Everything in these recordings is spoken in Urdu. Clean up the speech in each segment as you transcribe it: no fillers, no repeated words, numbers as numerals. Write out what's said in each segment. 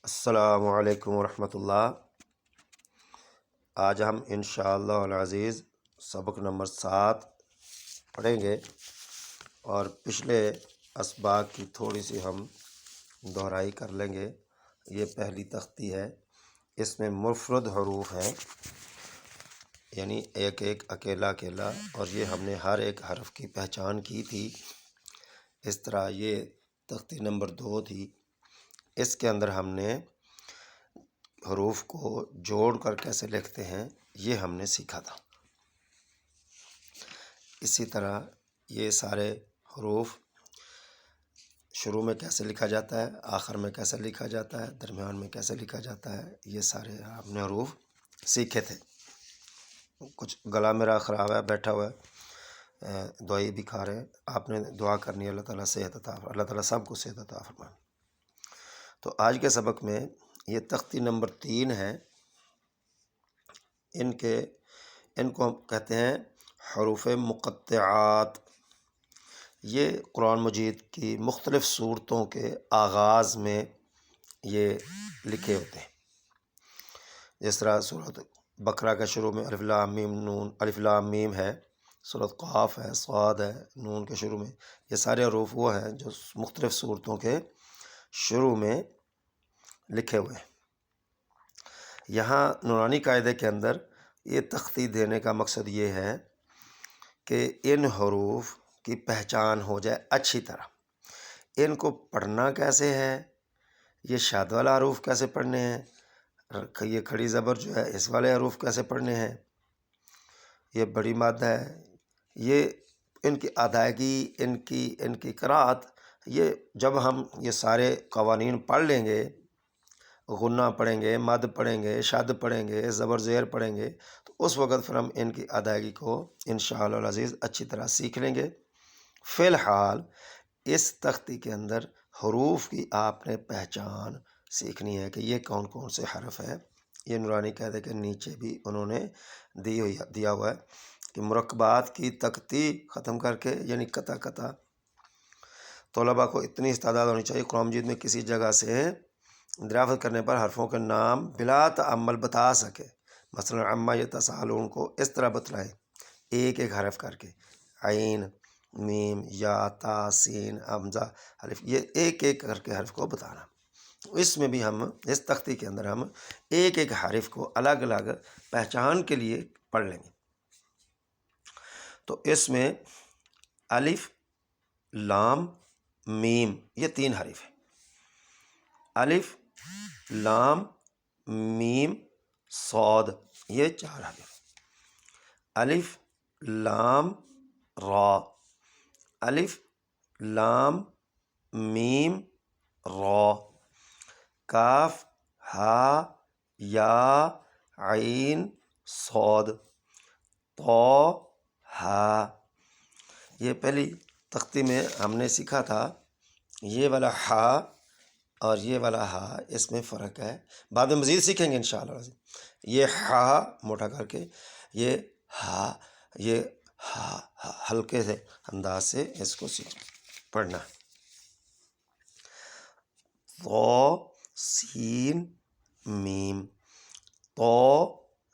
السلام علیکم ورحمۃ اللہ۔ آج ہم انشاءاللہ العزیز سبق نمبر 7 پڑھیں گے اور پچھلے اسباق کی تھوڑی سی ہم دہرائی کر لیں گے۔ یہ پہلی تختی ہے، اس میں مفرد حروف ہیں، یعنی ایک ایک اکیلا اکیلا، اور یہ ہم نے ہر ایک حرف کی پہچان کی تھی۔ اس طرح یہ تختی نمبر 2 تھی، اس کے اندر ہم نے حروف کو جوڑ کر کیسے لکھتے ہیں یہ ہم نے سیکھا تھا۔ اسی طرح یہ سارے حروف شروع میں کیسے لکھا جاتا ہے، آخر میں کیسے لکھا جاتا ہے، درمیان میں کیسے لکھا جاتا ہے، یہ سارے ہم نے حروف سیکھے تھے۔ کچھ گلا میرا خراب ہے، بیٹھا ہوا ہے، دوائی بھی کھا رہے ہیں، آپ نے دعا کرنی ہے اللہ تعالیٰ صحت عطا فرمائے، اللہ تعالیٰ سب کو صحت عطا فرمائے۔ تو آج کے سبق میں یہ تختی نمبر 3 ہے، ان کو ہم کہتے ہیں حروف مقطعات۔ یہ قرآن مجید کی مختلف صورتوں کے آغاز میں یہ لکھے ہوتے ہیں۔ جس طرح سورۃ بقرہ کا شروع میں الف لام میم نون، الف لام میم ہے، سورۃ قاف ہے، صاد ہے، نون کے شروع میں، یہ سارے حروف وہ ہیں جو مختلف صورتوں کے شروع میں لکھے ہوئے ہیں۔ یہاں نورانی قاعدے کے اندر یہ تختی دینے کا مقصد یہ ہے کہ ان حروف کی پہچان ہو جائے اچھی طرح۔ ان کو پڑھنا کیسے ہے، یہ شاد والا حروف کیسے پڑھنے ہیں، یہ کھڑی زبر جو ہے اس والے حروف کیسے پڑھنے ہیں، یہ بڑی مادہ ہے، یہ ان کی ادائیگی، ان کی قرأت، یہ جب ہم یہ سارے قوانین پڑھ لیں گے، غنہ پڑھیں گے، مد پڑھیں گے، شد پڑھیں گے، زبر زیر پڑھیں گے، تو اس وقت پھر ہم ان کی ادائیگی کو انشاءاللہ العزیز اچھی طرح سیکھ لیں گے۔ فی الحال اس تختی کے اندر حروف کی آپ نے پہچان سیکھنی ہے کہ یہ کون کون سے حرف ہیں۔ یہ نورانی قاعدے کے نیچے بھی انہوں نے دیا ہوا ہے کہ مرکبات کی تختی ختم کر کے، یعنی قطع طلباء کو اتنی استعداد ہونی چاہیے قرآن مجید میں کسی جگہ سے دریافت کرنے پر حرفوں کے نام بلا تعمل بتا سکے۔ مثلا عما یتساءلون کو اس طرح بتلائیں، ایک ایک حرف کر کے، عین، میم، یا، تا، سین، حمزہ، الف، یہ ایک ایک کر کے حرف کو بتانا۔ اس میں بھی ہم اس تختی کے اندر ہم ایک ایک حرف کو الگ الگ پہچان کے لیے پڑھ لیں گے۔ تو اس میں الف، لام، میم، یہ 3 حرف ہیں۔ الف، لام، میم، صاد، یہ 4 حرف۔ الف، لام، را، الف، لام، میم، را، کاف، ہا، یا، عین، صاد، طا، ہا۔ یہ پہلی تختی میں ہم نے سیکھا تھا، یہ والا ہا اور یہ والا ہا، اس میں فرق ہے، بعد میں مزید سیکھیں گے انشاءاللہ۔ یہ ہا موٹا کر کے، یہ ہا، یہ ہا ہلکے سے انداز سے اس کو پڑھنا ہے۔ طا، سین، میم، طا،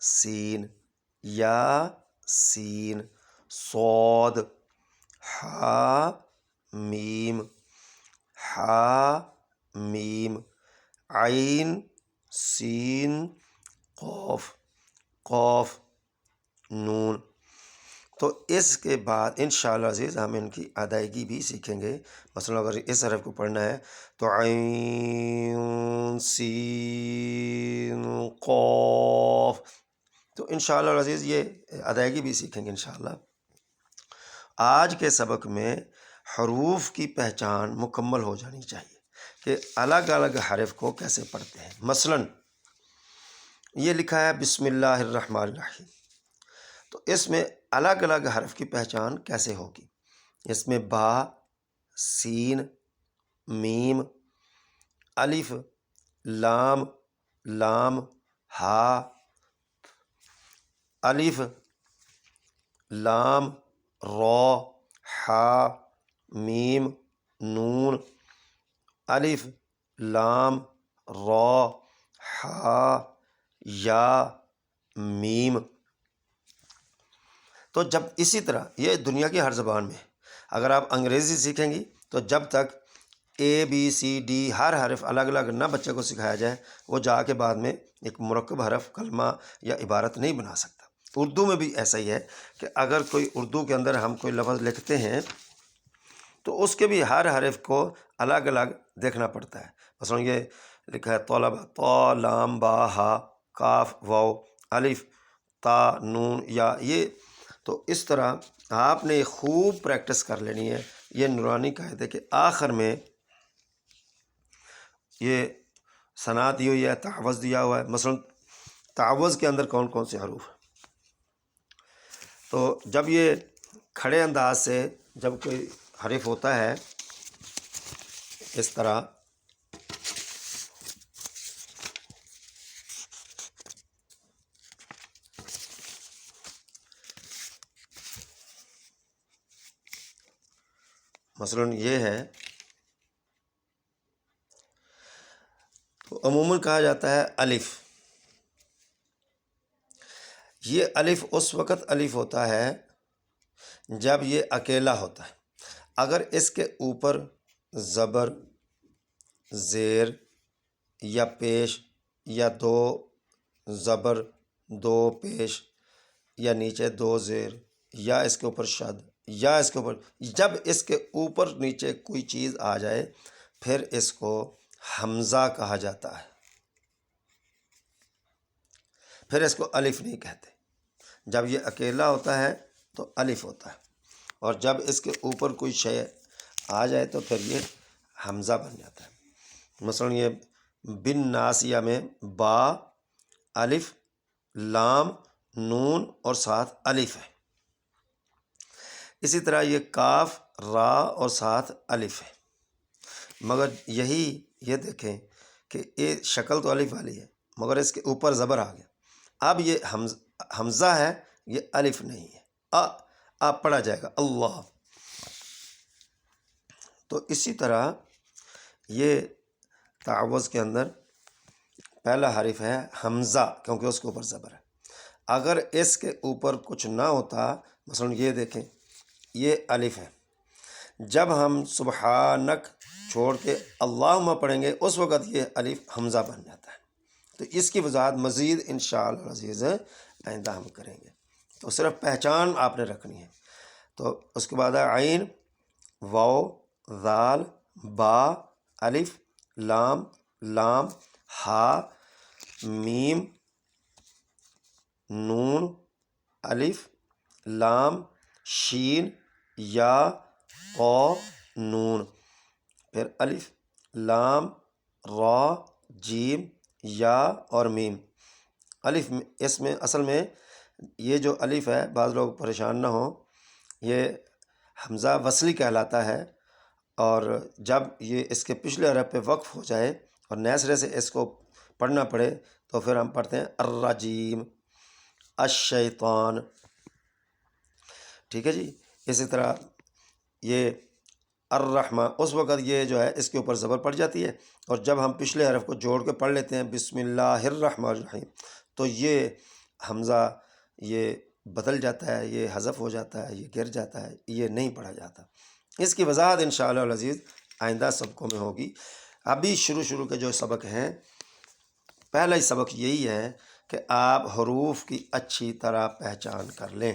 سین، یا، سین، صاد، ہا، میم، ہا، میم، عین، سین، قاف، قاف، نون۔ تو اس کے بعد انشاءاللہ عزیز ہم ان کی ادائیگی بھی سیکھیں گے۔ مثلا اگر اس حرف کو پڑھنا ہے تو عین، سین، قاف، تو انشاءاللہ العزیز یہ ادائیگی بھی سیکھیں گے انشاءاللہ۔ آج کے سبق میں حروف کی پہچان مکمل ہو جانی چاہیے کہ الگ الگ حرف کو کیسے پڑھتے ہیں۔ مثلا یہ لکھا ہے بسم اللہ الرحمن الرحیم، تو اس میں الگ الگ حرف کی پہچان کیسے ہوگی؟ اس میں با، سین، میم، الف، لام، لام، ہا، الف، لام، را، ہا، میم، نون، الف، لام، را، ہا، یا، میم۔ تو جب اسی طرح یہ دنیا کی ہر زبان میں، اگر آپ انگریزی سیکھیں گی تو جب تک اے بی سی ڈی ہر حرف الگ الگ نہ بچے کو سکھایا جائے، وہ جا کے بعد میں ایک مرکب حرف، کلمہ یا عبارت نہیں بنا سکتا۔ اردو میں بھی ایسا ہی ہے کہ اگر کوئی اردو کے اندر ہم کوئی لفظ لکھتے ہیں تو اس کے بھی ہر حرف کو الگ الگ دیکھنا پڑتا ہے۔ مثلا یہ لکھا ہے طلبہ، طا، لام، با، ہا، کاف، واو، الف، تا، نون، یا، یہ تو اس طرح آپ نے خوب پریکٹس کر لینی ہے۔ یہ نورانی قاعدے کے آخر میں یہ ثنا دی ہوئی ہے، تعوض دیا ہوا ہے۔ مثلا تعوض کے اندر کون کون سے حروف ہیں؟ تو جب یہ کھڑے انداز سے جب کوئی حرف ہوتا ہے اس طرح، مثلا یہ ہے، تو عموماً کہا جاتا ہے الف۔ یہ الف اس وقت الف ہوتا ہے جب یہ اکیلا ہوتا ہے۔ اگر اس کے اوپر زبر، زیر یا پیش، یا دو زبر دو پیش، یا نیچے دو زیر، یا اس کے اوپر شد، یا اس کے اوپر، جب اس کے اوپر نیچے کوئی چیز آ جائے پھر اس کو حمزہ کہا جاتا ہے، پھر اس کو الف نہیں کہتے۔ جب یہ اکیلا ہوتا ہے تو الف ہوتا ہے، اور جب اس کے اوپر کوئی شے آ جائے تو پھر یہ حمزہ بن جاتا ہے۔ مثلا یہ بن ناسیہ میں با، الف، لام، نون اور ساتھ الف ہے۔ اسی طرح یہ کاف، را اور ساتھ الف ہے۔ مگر یہی یہ دیکھیں کہ یہ شکل تو الف والی ہے مگر اس کے اوپر زبر آ گیا، اب یہ حمزہ ہے، یہ الف نہیں ہے، آپ پڑھا جائے گا اللہ۔ تو اسی طرح یہ تعوض کے اندر پہلا حرف ہے حمزہ، کیونکہ اس کے اوپر زبر ہے۔ اگر اس کے اوپر کچھ نہ ہوتا، مثلا یہ دیکھیں یہ الف ہے، جب ہم سبحانک چھوڑ کے اللہم پڑھیں گے اس وقت یہ الف حمزہ بن جاتا ہے۔ تو اس کی وضاحت مزید انشاءاللہ عزیز آئندہ ہم کریں گے، تو صرف پہچان آپ نے رکھنی ہے۔ تو اس کے بعد ہے عین، واو، ذال، با، الف، لام، لام، ہا، میم، نون، الف، لام، شین، یا، قا، نون، پھر الف، لام، را، جیم، یا اور میم۔ الف اس میں اصل میں یہ جو الف ہے، بعض لوگ پریشان نہ ہوں، یہ حمزہ وصلی کہلاتا ہے، اور جب یہ اس کے پچھلے حرف پہ وقف ہو جائے اور نئے سرے سے اس کو پڑھنا پڑے تو پھر ہم پڑھتے ہیں الرجیم، الشیطان، ٹھیک ہے جی۔ اسی طرح یہ الرحمٰ، اس وقت یہ جو ہے اس کے اوپر زبر پڑ جاتی ہے، اور جب ہم پچھلے حرف کو جوڑ کے پڑھ لیتے ہیں بسم اللہ الرحمن الرحیم تو یہ حمزہ یہ بدل جاتا ہے، یہ حذف ہو جاتا ہے، یہ گر جاتا ہے، یہ نہیں پڑھا جاتا۔ اس کی وضاحت انشاءاللہ العزیز آئندہ سبقوں میں ہوگی۔ ابھی شروع کے جو سبق ہیں، پہلا ہی سبق یہی ہے کہ آپ حروف کی اچھی طرح پہچان کر لیں۔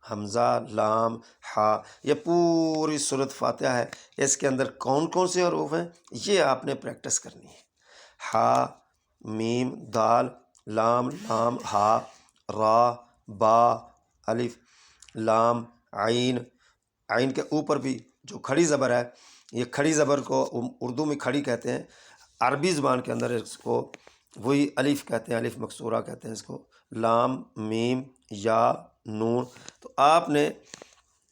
حمزہ، لام، ہا، یہ پوری سورۃ فاتحہ ہے، اس کے اندر کون کون سے حروف ہیں یہ آپ نے پریکٹس کرنی ہے۔ ہا، میم، دال، لام، لام، ہا، را، با، الف، لام، عین۔ عین کے اوپر بھی جو کھڑی زبر ہے، یہ کھڑی زبر کو اردو میں کھڑی کہتے ہیں، عربی زبان کے اندر اس کو وہی الف کہتے ہیں، الف مکسورہ کہتے ہیں اس کو۔ لام، میم، یا، نون۔ تو آپ نے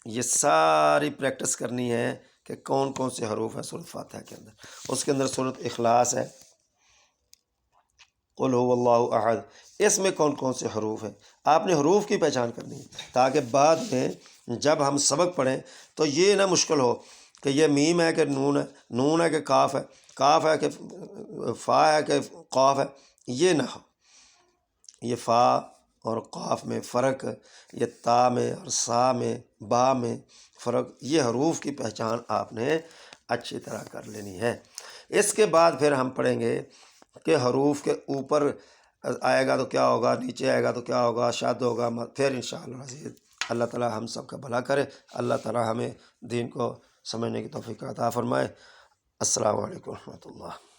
یہ ساری پریکٹس کرنی ہے کہ کون کون سے حروف ہیں سورۃ فاتحہ کے اندر۔ اس کے اندر سورۃ اخلاص ہے، قل هو اللہ احد، اس میں کون کون سے حروف ہیں آپ نے حروف کی پہچان کرنی ہے، تاکہ بعد میں جب ہم سبق پڑھیں تو یہ نہ مشکل ہو کہ یہ میم ہے کہ نون ہے، نون ہے کہ کاف ہے، کاف ہے کہ فا ہے کہ قاف ہے، یہ نہ ہو، یہ فا اور قاف میں فرق، یہ تا میں اور سا میں، با میں فرق، یہ حروف کی پہچان آپ نے اچھی طرح کر لینی ہے۔ اس کے بعد پھر ہم پڑھیں گے کہ حروف کے اوپر آئے گا تو کیا ہوگا، نیچے آئے گا تو کیا ہوگا، شاد ہوگا، پھر انشاءاللہ العزیز اللہ تعالی ہم سب کا بھلا کرے، اللہ تعالی ہمیں دین کو سمجھنے کی توفیق عطا فرمائے۔ السلام علیکم ورحمۃ اللہ۔